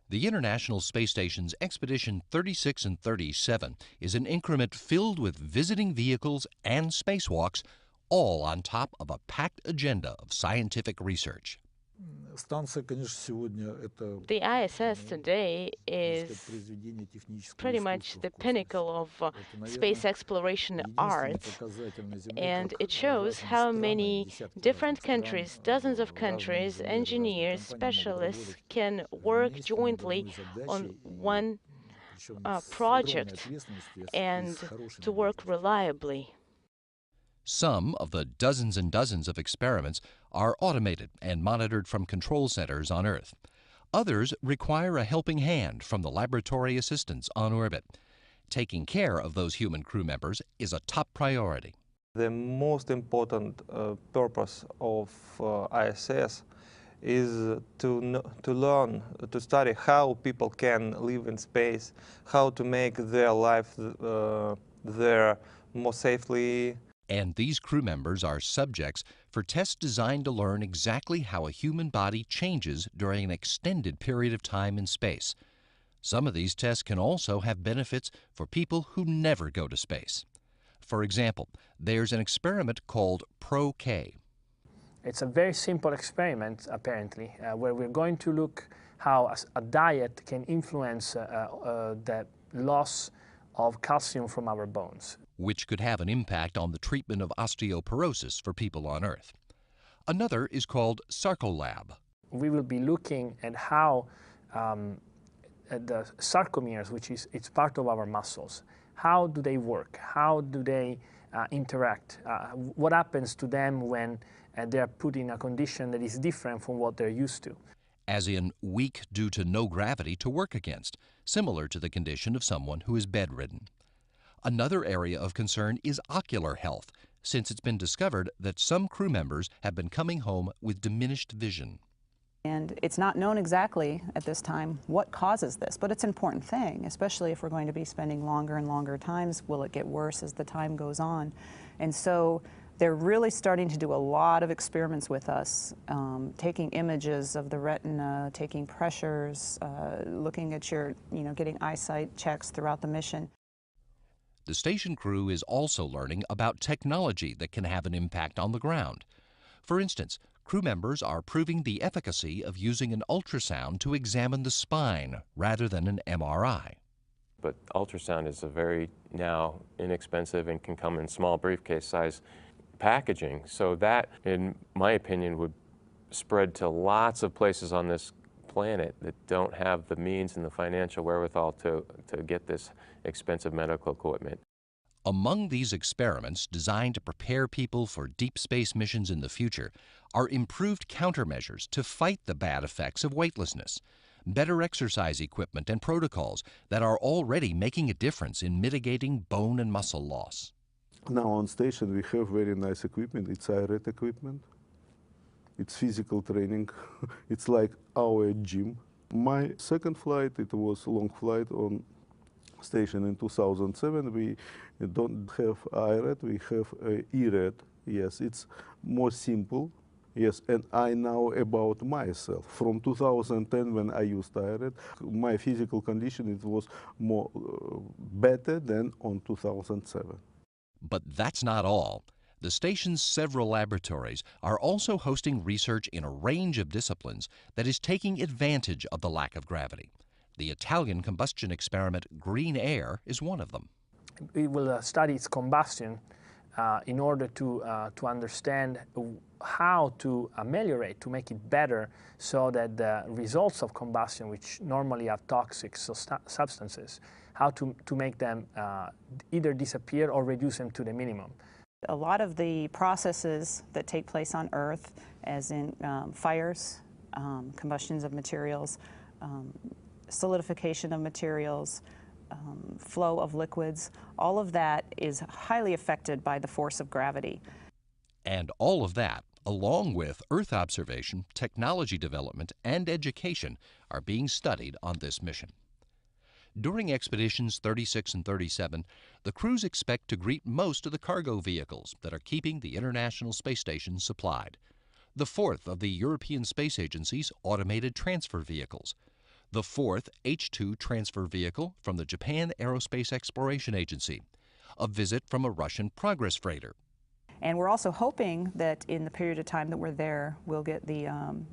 The International Space Station's Expedition 36 and 37 is an increment filled with visiting vehicles and spacewalks, all on top of a packed agenda of scientific research. The ISS today is pretty much the pinnacle of space exploration art, and it shows how many different countries, dozens of countries, engineers, specialists can work jointly on one project and to work reliably. Some of the dozens and dozens of experiments are automated and monitored from control centers on Earth. Others require a helping hand from the laboratory assistants on orbit. Taking care of those human crew members is a top priority. The most important purpose of ISS is to learn, to study how people can live in space, how to make their life there more safely. And these crew members are subjects for tests designed to learn exactly how a human body changes during an extended period of time in space. Some of these tests can also have benefits for people who never go to space. For example, there's an experiment called ProK. It's a very simple experiment, apparently, where we're going to look how a diet can influence the loss of calcium from our bones, which could have an impact on the treatment of osteoporosis for people on Earth. Another is called Sarcolab. We will be looking at how the sarcomeres, which is it's part of our muscles, how do they work? How do they interact? What happens to them when they are put in a condition that is different from what they're used to? As in weak due to no gravity to work against, similar to the condition of someone who is bedridden. Another area of concern is ocular health, since it's been discovered that some crew members have been coming home with diminished vision. And it's not known exactly at this time what causes this, but it's an important thing, especially if we're going to be spending longer and longer times. Will it get worse as the time goes on? And so they're really starting to do a lot of experiments with us, taking images of the retina, taking pressures, looking at your, getting eyesight checks throughout the mission. The station crew is also learning about technology that can have an impact on the ground. For instance, crew members are proving the efficacy of using an ultrasound to examine the spine rather than an MRI. But ultrasound is a very now inexpensive and can come in small briefcase size packaging. So that, in my opinion, would spread to lots of places on this planet that don't have the means and the financial wherewithal to get this expensive medical equipment. Among these experiments designed to prepare people for deep space missions in the future are improved countermeasures to fight the bad effects of weightlessness, better exercise equipment and protocols that are already making a difference in mitigating bone and muscle loss. Now on station we have very nice equipment. It's IRED equipment. It's physical training. It's like our gym. My second flight, it was a long flight on station in 2007. We don't have IRED, we have ERED. Yes, it's more simple. Yes, and I know about myself. From 2010, when I used IRED, my physical condition, it was more better than on 2007. But that's not all. The station's several laboratories are also hosting research in a range of disciplines that is taking advantage of the lack of gravity. The Italian combustion experiment Green Air is one of them. We will study its combustion in order to understand how to ameliorate, to make it better, so that the results of combustion, which normally are toxic substances, how to make them either disappear or reduce them to the minimum. A lot of the processes that take place on Earth, as in fires, combustions of materials, solidification of materials, flow of liquids, all of that is highly affected by the force of gravity. And all of that, along with Earth observation, technology development, and education, are being studied on this mission. During expeditions 36 and 37, the crews expect to greet most of the cargo vehicles that are keeping the International Space Station supplied. The fourth of the European Space Agency's automated transfer vehicles. the fourth H-2 transfer vehicle from the Japan Aerospace Exploration Agency, a visit from a Russian Progress freighter. And we're also hoping that in the period of time that we're there, we'll get the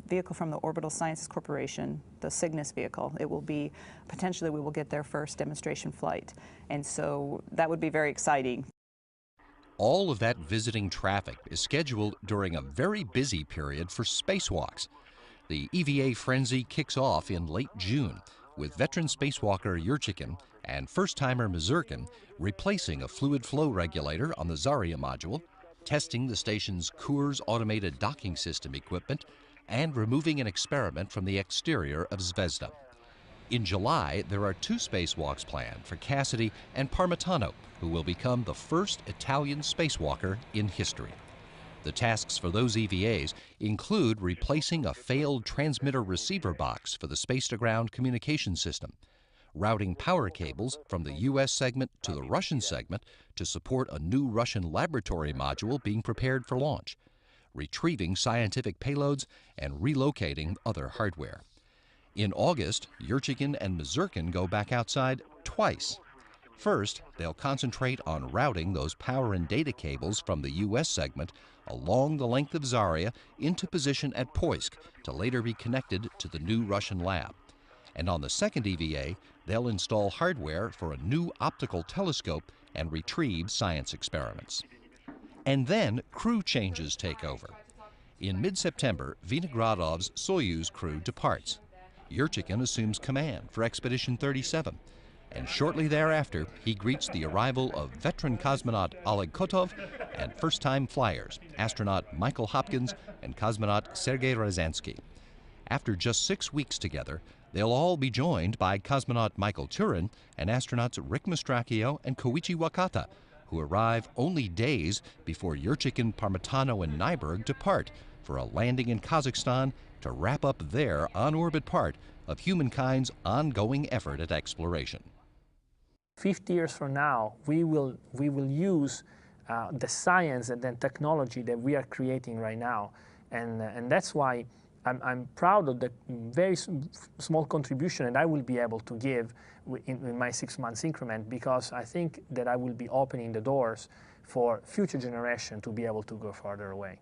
vehicle from the Orbital Sciences Corporation, the Cygnus vehicle. It will be, potentially we will get their first demonstration flight. And so that would be very exciting. All of that visiting traffic is scheduled during a very busy period for spacewalks. The EVA frenzy kicks off in late June, with veteran spacewalker Yurchikhin and first-timer Mazurkin replacing a fluid flow regulator on the Zarya module, testing the station's Kurs automated docking system equipment, and removing an experiment from the exterior of Zvezda. In July, there are 2 spacewalks planned for Cassidy and Parmitano, who will become the first Italian spacewalker in history. The tasks for those EVAs include replacing a failed transmitter-receiver box for the space-to-ground communication system, routing power cables from the U.S. segment to the Russian segment to support a new Russian laboratory module being prepared for launch, retrieving scientific payloads, and relocating other hardware. In August, Yurchikhin and Mazurkin go back outside twice. First, they'll concentrate on routing those power and data cables from the U.S. segment along the length of Zarya into position at Poisk to later be connected to the new Russian lab. And on the second EVA, they'll install hardware for a new optical telescope and retrieve science experiments. And then crew changes take over. In mid-September, Vinogradov's Soyuz crew departs. Yurchikhin assumes command for Expedition 37, and shortly thereafter, he greets the arrival of veteran cosmonaut Oleg Kotov and first-time flyers, astronaut Michael Hopkins and cosmonaut Sergei Ryazanskiy. After just 6 weeks together, they'll all be joined by cosmonaut Michael Turin and astronauts Rick Mastracchio and Koichi Wakata, who arrive only days before Yurchikhin, Parmitano, and Nyberg depart for a landing in Kazakhstan to wrap up their on-orbit part of humankind's ongoing effort at exploration. 50 years from now, we will use the science and then technology that we are creating right now. And that's why I'm proud of the very small contribution that I will be able to give in my 6 months increment, because I think that I will be opening the doors for future generations to be able to go farther away.